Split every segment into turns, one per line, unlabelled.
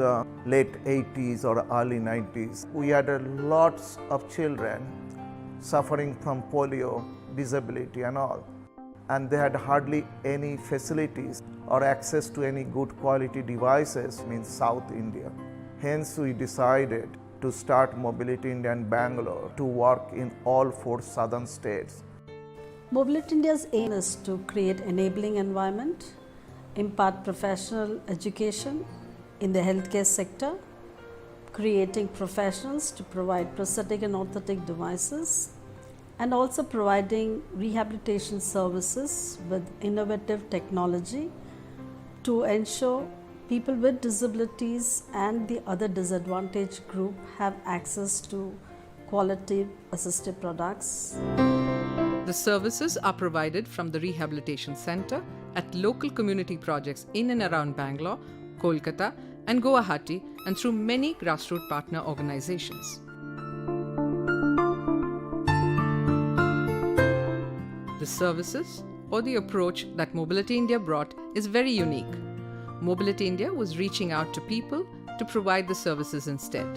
the late 80s or early 90s, we had lots of children suffering from polio, disability and all. And they had hardly any facilities or access to any good quality devices in South India. Hence, we decided to start Mobility India in Bangalore to work in all 4 southern states.
Mobility India's aim is to create enabling environment, impart professional education in the healthcare sector, creating professionals to provide prosthetic and orthotic devices, and also providing rehabilitation services with innovative technology to ensure people with disabilities and the other disadvantaged group have access to quality assistive products.
The services are provided from the Rehabilitation Center at local community projects in and around Bangalore, Kolkata and Guwahati, and through many grassroots partner organizations. The services or the approach that Mobility India brought is very unique. Mobility India was reaching out to people to provide the services instead.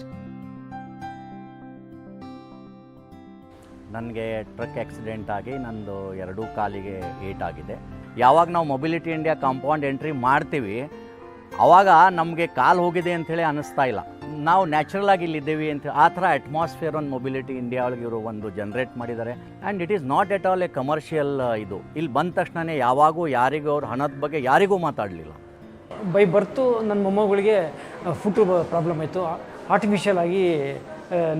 ನನಗೆ truck accident ಆಗಿ ನಂದು 2 ಕಾಲಿಗೆ ಏಟಾಗಿದೆ. ಯಾವಾಗ ನಾವು mobility India compound entry ಮಾಡ್ತೀವಿ ಆವಾಗ ನಮಗೆ ಕಾಲು ಹೋಗಿದೆ ಅಂಥೇಳಿ ಅನ್ನಿಸ್ತಾ ಇಲ್ಲ. ನಾವು ನ್ಯಾಚುರಲ್ ಆಗಿ ಇಲ್ಲಿದ್ದೀವಿ ಅಂತ ಆ ಥರ ಅಟ್ಮಾಸ್ಫಿಯರ್ ಒಂದು ಮೊಬಿಲಿಟಿ ಇಂಡಿಯಾ ಒಳಗೆ ಇವರು ಒಂದು ಜನ್ರೇಟ್ ಮಾಡಿದ್ದಾರೆ. And it is not at all A commercial ಇದು. ಇಲ್ಲಿ ಬಂದ ತಕ್ಷಣವೇ ಯಾವಾಗೂ ಯಾರಿಗೂ ಅವ್ರ ಹಣದ ಬಗ್ಗೆ ಯಾರಿಗೂ ಮಾತಾಡಲಿಲ್ಲ.
ಬೈ ಬರ್ತು ನನ್ನ ಮೊಮ್ಮಗಳಿಗೆ ಫುಟ್ ಪ್ರಾಬ್ಲಮ್ ಆಯಿತು. ಆರ್ಟಿಫಿಷಿಯಲ್ ಆಗಿ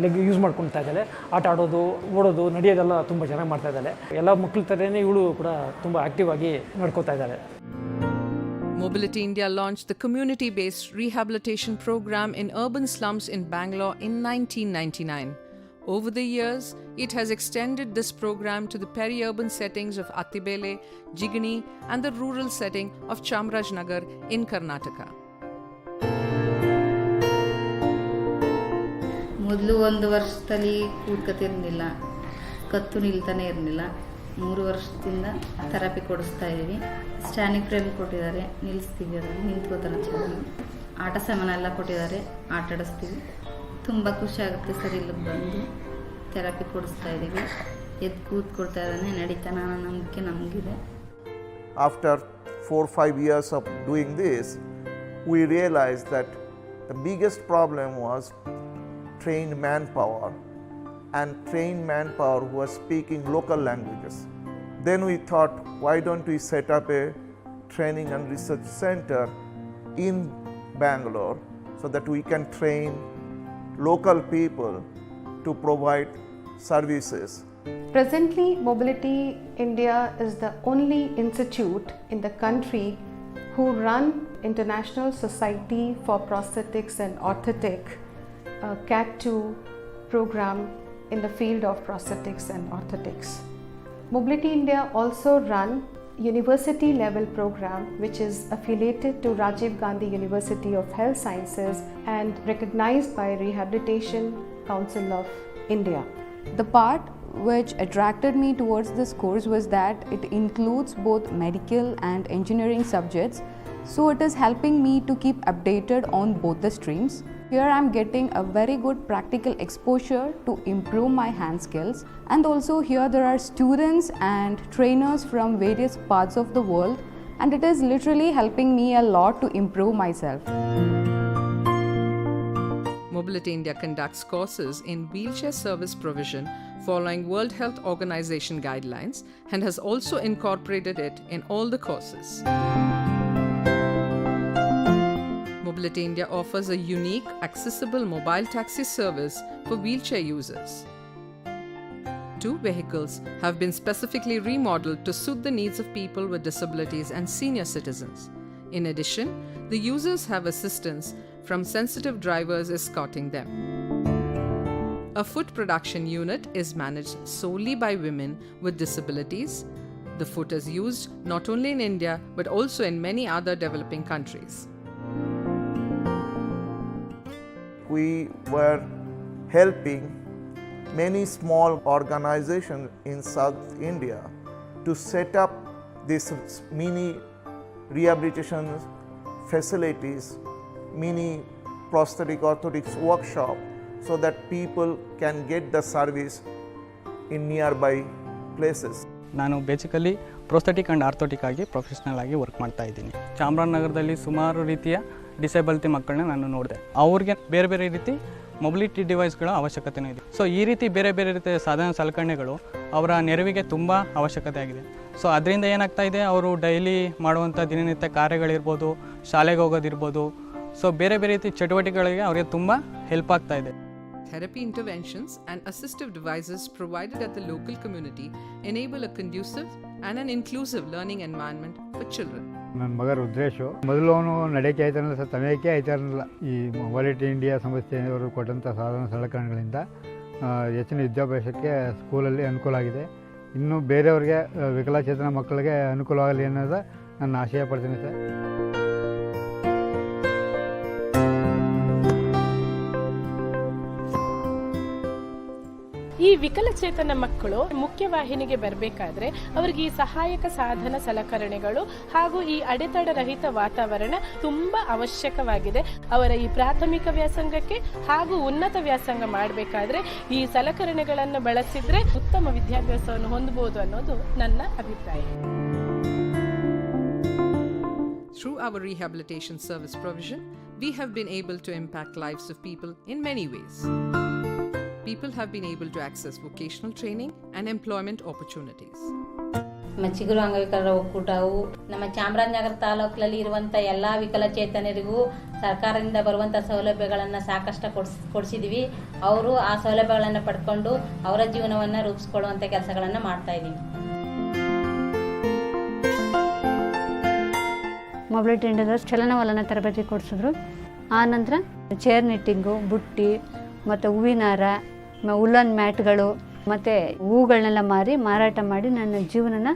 ಲೆಗ್ ಯೂಸ್ ಮಾಡ್ಕೊಳ್ತಾ ಇದ್ದಾಳೆ. ಆಟ ಆಡೋದು, ಓಡೋದು, ನಡೆಯೋದೆಲ್ಲ ತುಂಬ ಚೆನ್ನಾಗಿ ಮಾಡ್ತಾ ಇದ್ದಾಳೆ. ಎಲ್ಲ ಮಕ್ಕಳ ಥರನೇ ಇವಳು ಕೂಡ ತುಂಬ ಆ್ಯಕ್ಟಿವ್ ಆಗಿ ನಡ್ಕೋತಾ ಇದ್ದಾಳೆ.
Mobility India launched the community-based rehabilitation program in urban slums in Bangalore in 1999. Over the years, it has extended this program to the peri-urban settings of Attibele, Jigani and the rural setting of Chamarajnagar in Karnataka.
ಮೊದಲು 1 ವರ್ಷದಲ್ಲಿ ಕೂತ್ಕೊತಿರ್ಲಿಲ್ಲ, ಕತ್ತು ನಿಲ್ತಾನೆ ಇರಲಿಲ್ಲ. 3 ವರ್ಷದಿಂದ therapy ಕೊಡಿಸ್ತಾ ಇದ್ದೀವಿ. Standing frame ಕೊಟ್ಟಿದ್ದಾರೆ, ನಿಲ್ಲಿಸ್ತೀವಿ, ಅದನ್ನು ನಿಂತ್ಕೋತಾರೆ ಚೆನ್ನಾಗಿ. ಆಟ ಸಾಮಾನು ಎಲ್ಲ ಕೊಟ್ಟಿದ್ದಾರೆ, ಆಟ ಆಡಿಸ್ತೀವಿ. ತುಂಬ ಖುಷಿ ಆಗುತ್ತೆ ಸರ್ ಇಲ್ಲಿಗೆ ಬಂದು ಥೆರಪಿ ಕೊಡಿಸ್ತಾ ಇದ್ದೀವಿ. ಎದ್ದು ಕೂತ್ಕೊಳ್ತಾ ಇದ್ದಾನೆ, ನಡೀತಾನೆ ಅನ್ನೋ ನಂಬಿಕೆ ನಮಗಿದೆ.
After 4-5 years of doing this, we realized that the biggest problem was trained manpower, and trained manpower who are speaking local languages. Then we thought, why don't we set up a training and research center in Bangalore so that we can train local people to provide services.
Presently, Mobility India is the only institute in the country who run International Society for Prosthetics and Orthotic CAT 2 program in the field of prosthetics and orthotics. Mobility India also run university level program which is affiliated to Rajiv Gandhi University of Health Sciences and recognized by Rehabilitation Council of India.
The part which attracted me towards this course was that it includes both medical and engineering subjects, so it is helping me to keep updated on both the streams. Here I am getting a very good practical exposure to improve my hand skills, and also here there are students and trainers from various parts of the world, and it is literally helping me a lot to improve myself.
Mobility India conducts courses in wheelchair service provision following World Health Organization guidelines and has also incorporated it in all the courses. Mobility India offers a unique, accessible mobile taxi service for wheelchair users. 2 vehicles have been specifically remodeled to suit the needs of people with disabilities and senior citizens. In addition, the users have assistance from sensitive drivers escorting them. A foot production unit is managed solely by women with disabilities. The foot is used not only in India but also in many other developing countries.
We were helping many small organizations in South India to set up these mini rehabilitation facilities, mini prosthetic orthotics workshop so that people can get the service in nearby places.
ನಾನು basically ಪ್ರೋಸ್ಥೆಟಿಕ್ and ಆರ್ಥೋಟಿಕ್ ಆಗಿ professional ಆಗಿ work ಮಾಡ್ತಾ ಇದ್ದೀನಿ. ಚಾಮರಾಜನಗರದಲ್ಲಿ ಸುಮಾರು ರೀತಿಯ ಡಿಸೇಬಲ್ಟಿ ಮಕ್ಕಳನ್ನ ನಾನು ನೋಡಿದೆ. ಅವ್ರಿಗೆ ಬೇರೆ ಬೇರೆ ರೀತಿ ಮೊಬಿಲಿಟಿ ಡಿವೈಸ್ಗಳ ಅವಶ್ಯಕತೆಯೂ ಇದೆ. ಸೊ ಈ ರೀತಿ ಬೇರೆ ಬೇರೆ ರೀತಿಯ ಸಾಧನ ಸಲಕರಣೆಗಳು ಅವರ ನೆರವಿಗೆ ತುಂಬ ಅವಶ್ಯಕತೆ ಆಗಿದೆ. ಸೊ ಅದರಿಂದ ಏನಾಗ್ತಾ ಇದೆ, ಅವರು ಡೈಲಿ ಮಾಡುವಂಥ ದಿನನಿತ್ಯ ಕಾರ್ಯಗಳಿರ್ಬೋದು, ಶಾಲೆಗೆ ಹೋಗೋದಿರ್ಬೋದು, ಸೊ ಬೇರೆ ಬೇರೆ ರೀತಿ ಚಟುವಟಿಕೆಗಳಿಗೆ ಅವರಿಗೆ ತುಂಬ ಹೆಲ್ಪ್ ಆಗ್ತಾ ಇದೆ.
Therapy interventions and assistive devices provided at the local community enable a conducive and an inclusive learning environment for children.
ನನ್ನ ಮಗ ರುದ್ರೇಶು ಮೊದಲು ಅವನು ನಡೆಯೋಕ್ಕೆ ಆಯ್ತಾರಲ್ಲ ಸರ್, ತಮೆಯೋಕ್ಕೆ ಆಯ್ತಾರಲ್ಲ. ಈ ಮೊಬಾಲಿಟಿ ಇಂಡಿಯಾ ಸಂಸ್ಥೆಯವರು ಕೊಟ್ಟಂಥ ಸಾಧನ ಸಲಕರಣೆಗಳಿಂದ ಹೆಚ್ಚಿನ ವಿದ್ಯಾಭ್ಯಾಸಕ್ಕೆ ಸ್ಕೂಲಲ್ಲಿ ಅನುಕೂಲ ಆಗಿದೆ. ಇನ್ನೂ ಬೇರೆಯವ್ರಿಗೆ ವಿಕಲಚೇತನ ಮಕ್ಕಳಿಗೆ ಅನುಕೂಲವಾಗಲಿ ಅನ್ನೋದು ನನ್ನ ಆಶಯ ಪಡ್ತೀನಿ ಸರ್.
ಈ ವಿಕಲಚೇತನ ಮಕ್ಕಳು ಮುಖ್ಯವಾಹಿನಿಗೆ ಬರಬೇಕಾದ್ರೆ ಅವರಿಗೆ ಈ ಸಹಾಯಕ ಸಾಧನ ಸಲಕರಣೆಗಳು ಹಾಗೂ ಈ ಅಡೆತಡೆರಹಿತ ವಾತಾವರಣ ತುಂಬಾ ಅವಶ್ಯಕವಾಗಿದೆ. ಅವರ ಈ ಪ್ರಾಥಮಿಕ ವ್ಯಾಸಂಗಕ್ಕೆ ಹಾಗೂ ಉನ್ನತ ವ್ಯಾಸಂಗ ಮಾಡಬೇಕಾದ್ರೆ ಈ ಸಲಕರಣೆಗಳನ್ನು ಬಳಸಿದ್ರೆ ಉತ್ತಮ ವಿದ್ಯಾಭ್ಯಾಸವನ್ನು ಹೊಂದಬಹುದು ಅನ್ನೋದು ನನ್ನ ಅಭಿಪ್ರಾಯ.
Through our rehabilitation service provision, we have been able to impact lives of people in many ways. People have been able to access vocational training and employment opportunities.
ನಮ್ಮ ಚಿಗುರು ಅಂಗವಿಕಲರ ಒಕ್ಕೂಟವು ನಮ್ಮ ಚಾಮರಾಜನಗರ ತಾಲೂಕಿನಲ್ಲಿ ಇರುವಂಥ ಎಲ್ಲ ವಿಕಲಚೇತನರಿಗೂ ಸರ್ಕಾರದಿಂದ ಬರುವಂಥ ಸೌಲಭ್ಯಗಳನ್ನು ಸಾಕಷ್ಟು ಕೊಡಿಸಿದ್ದೀವಿ. ಅವರು ಆ ಸೌಲಭ್ಯಗಳನ್ನು ಪಡ್ಕೊಂಡು ಅವರ ಜೀವನವನ್ನು ರೂಪಿಸ್ಕೊಳ್ಳುವಂಥ ಕೆಲಸಗಳನ್ನು ಮಾಡ್ತಾ ಇದ್ದೀವಿ.
ಮೊಬಿಲಿಟಿ ಇಂಡಿಯಾದ ಚಲನವಲನ ತರಬೇತಿ ಕೊಡಿಸಿದ್ರು. ಆ ನಂತರ ಚೇರ್ ನಿಟ್ಟಿಂಗು, ಬುಟ್ಟಿ ಮತ್ತು ಹೂವಿನಾರ, ಉಲ್ಲನ್ ಮ್ಯಾಟ್ಗಳು ಮತ್ತು ಹೂಗಳನ್ನೆಲ್ಲ ಮಾರಾಟ ಮಾಡಿ ನನ್ನ ಜೀವನನ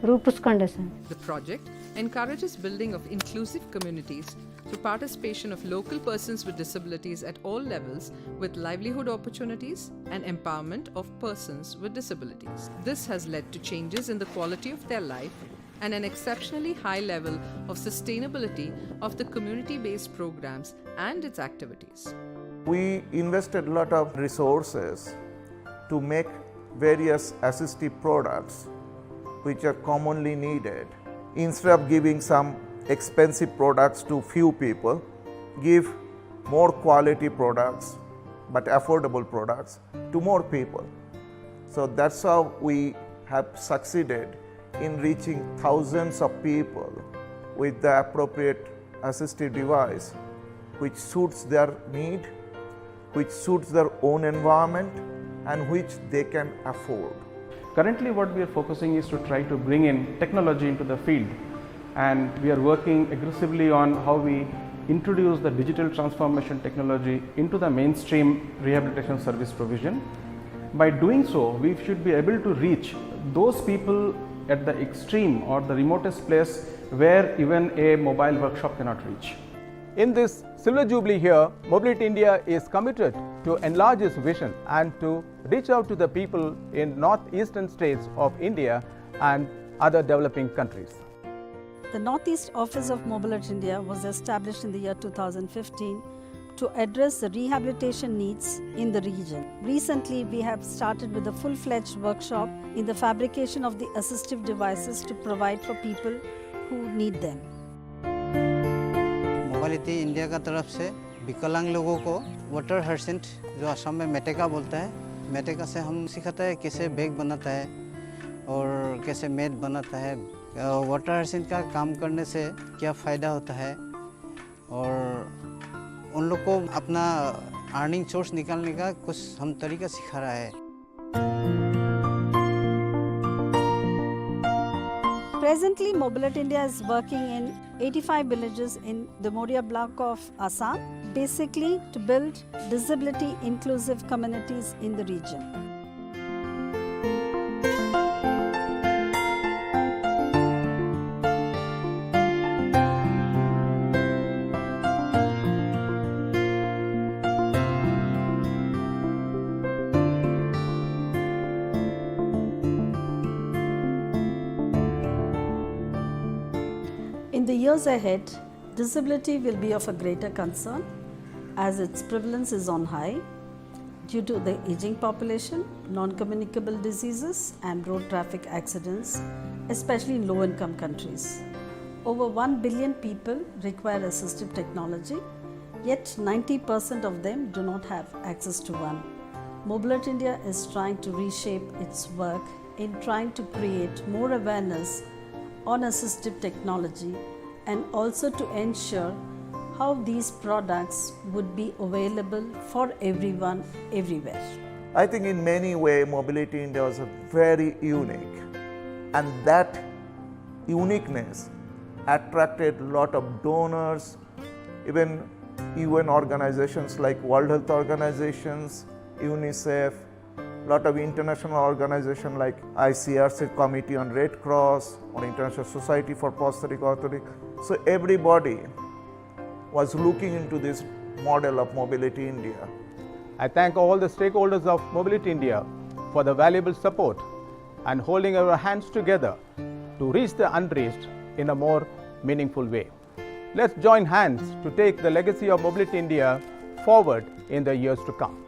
ರೂಪಿಸ್ಕೊಂಡೆ sir.
The project encourages building of inclusive communities through participation of local persons with disabilities at all levels with livelihood opportunities and empowerment of persons with disabilities. This has led to changes in the quality of their life and an exceptionally high level of sustainability of the community-based programs and its activities.
We invested a lot of resources to make various assistive products which are commonly needed. Instead of giving some expensive products to few people, give more quality products but affordable products to more people. So that's how we have succeeded in reaching thousands of people with the appropriate assistive device which suits their need, which suits their own environment and which they can afford.
Currently what we are focusing is to try to bring in technology into the field, and we are working aggressively on how we introduce the digital transformation technology into the mainstream rehabilitation service provision. By doing so, we should be able to reach those people at the extreme or the remotest place where even a mobile workshop cannot reach.
In this Silver Jubilee here, Mobility India is committed to enlarge its vision and to reach out to the people in northeastern states of India and other developing countries.
The Northeast Office of Mobility India was established in the year 2015 to address the rehabilitation needs in the region. Recently, we have started with a full-fledged workshop in the fabrication of the assistive devices to provide for people who need them.
Mobility India का तरफ से विकलांग लोगों को water हर्सेंट, जो असम में मेटेका बोलता है, मेटेका से हम सिखाता है कैसे बैग बनाता है और कैसे मैट बनाता है, वाटर हर्सेंट का काम करने से क्या फ़ायदा होता है और उन लोग को अपना अर्निंग सोर्स निकालने का कुछ हम तरीका सिखा रहा है.
Presently, Mobility India is working in 85 villages in the Moria block of Assam, basically to build disability inclusive communities in the region. In the years ahead, disability will be of a greater concern. as its prevalence is on high due to the aging population, non-communicable diseases and road traffic accidents, especially in low-income countries. Over 1 billion people require assistive technology, yet 90% of them do not have access to one. Mobility India is trying to reshape its work in trying to create more awareness on assistive technology and also to ensure how these products would be available for everyone, everywhere.
I think in many ways Mobility India was very unique, and that uniqueness attracted a lot of donors, even UN organizations like World Health Organizations, UNICEF, a lot of international organizations like ICRC Committee on Red Cross or International Society for Prosthetic Orthotic. So everybody was looking into this model of Mobility India.
I thank all the stakeholders of Mobility India for the valuable support and holding our hands together to reach the unreached in a more meaningful way. Let's join hands to take the legacy of Mobility India forward in the years to come.